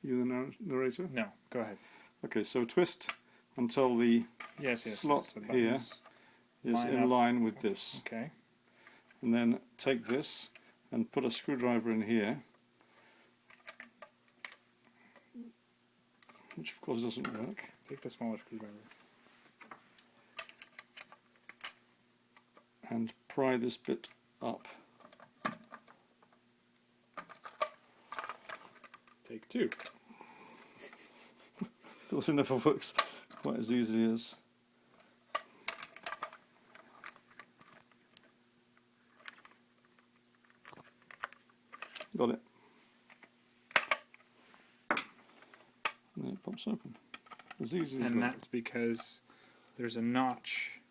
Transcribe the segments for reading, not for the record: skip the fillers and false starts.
You the narrator? No, go ahead. Okay, so twist until the slot here is in line with this. Okay. And then take this and put a screwdriver in here, which of course doesn't work. Take the smaller screwdriver. And pry this bit up. Take two. It also never works quite as easy as. Got it. And then it pops open. As easy as that. And that's because there's a notch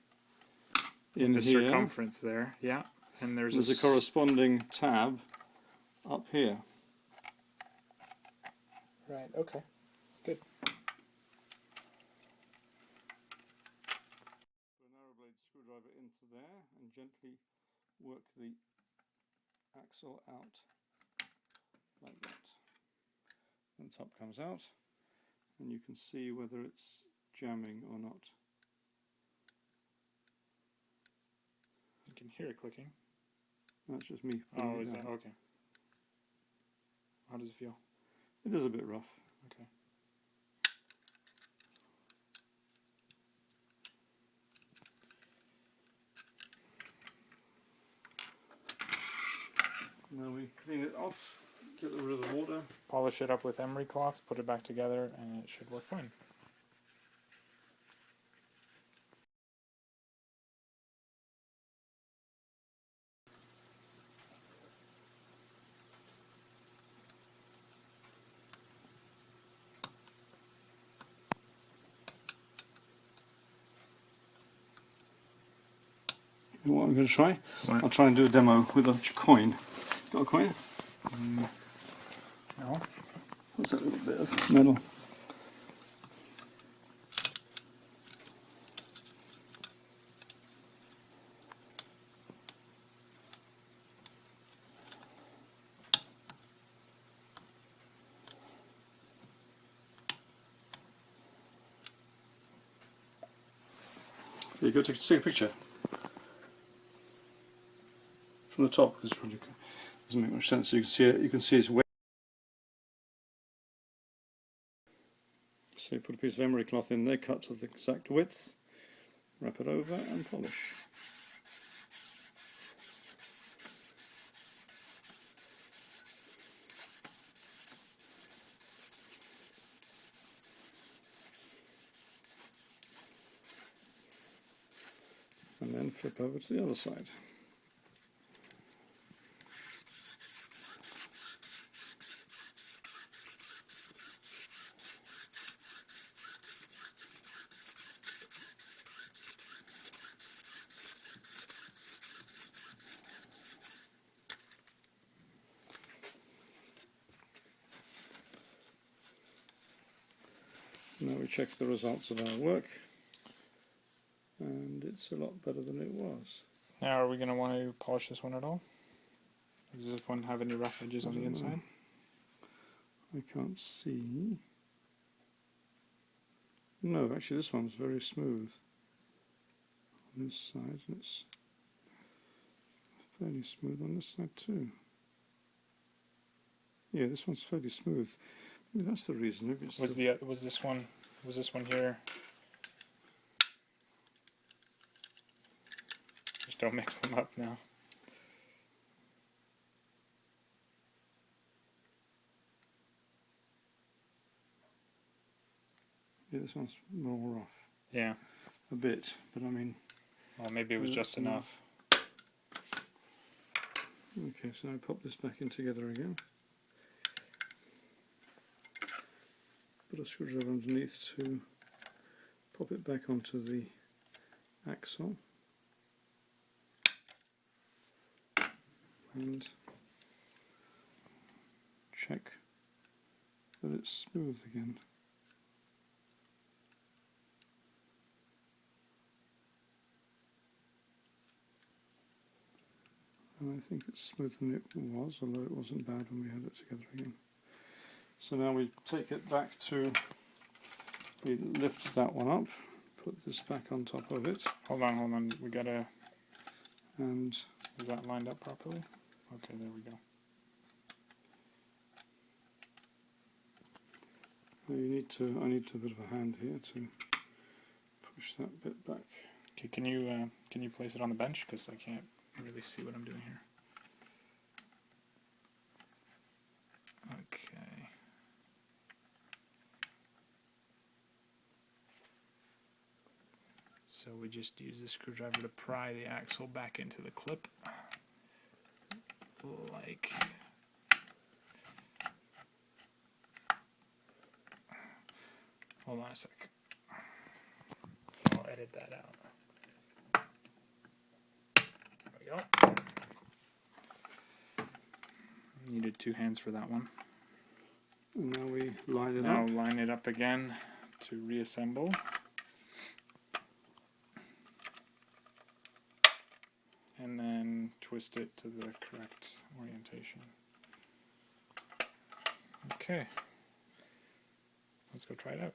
in the here. Circumference there, yeah. And there's a corresponding tab up here. Right, okay. Good. Put a narrow blade screwdriver into there and gently work the axle out like that. And the top comes out, and you can see whether it's jamming or not. You can hear it clicking. That's just me. Oh, is that okay? How does it feel? It is a bit rough. Okay. Now we clean it off, get rid of the water. Polish it up with emery cloth, put it back together, and it should work fine. You know what I'm going to try? What? I'll try and do a demo with a coin. Got a coin? No. What's that little bit of metal? There you go, take a picture. From the top, because it doesn't make much sense. So you can see it. You can see it's wet. So you put a piece of emery cloth in there, cut to the exact width, wrap it over, and polish. And then flip over to the other side. Now we check the results of our work, and it's a lot better than it was. Now, are we going to want to polish this one at all? Does this one have any rough edges on the inside? I can't see. No, actually this one's very smooth on this side, and it's fairly smooth on this side too. Yeah, this one's fairly smooth. Maybe that's the reason. Maybe it's was this one here? Just don't mix them up now. Yeah, this one's more rough. Yeah. A bit, but I mean... Well, maybe it was just enough. Okay, so now pop this back in together again. Put a screwdriver underneath to pop it back onto the axle. And check that it's smooth again. And I think it's smoother than it was, although it wasn't bad when we had it together again. So now we take it back to, we lift that one up, put this back on top of it, Hold on. We gotta. and Is that lined up properly? Okay, there we go. I need a bit of a hand here to push that bit back. Okay, can you place it on the bench? Because I can't really see what I'm doing here. Okay. So we just use the screwdriver to pry the axle back into the clip. Like. Hold on a sec. I'll edit that out. There we go. Needed 2 hands for that one. And now we line it Now up. line it up again to reassemble. And then twist it to the correct orientation. Okay. Let's go try it out.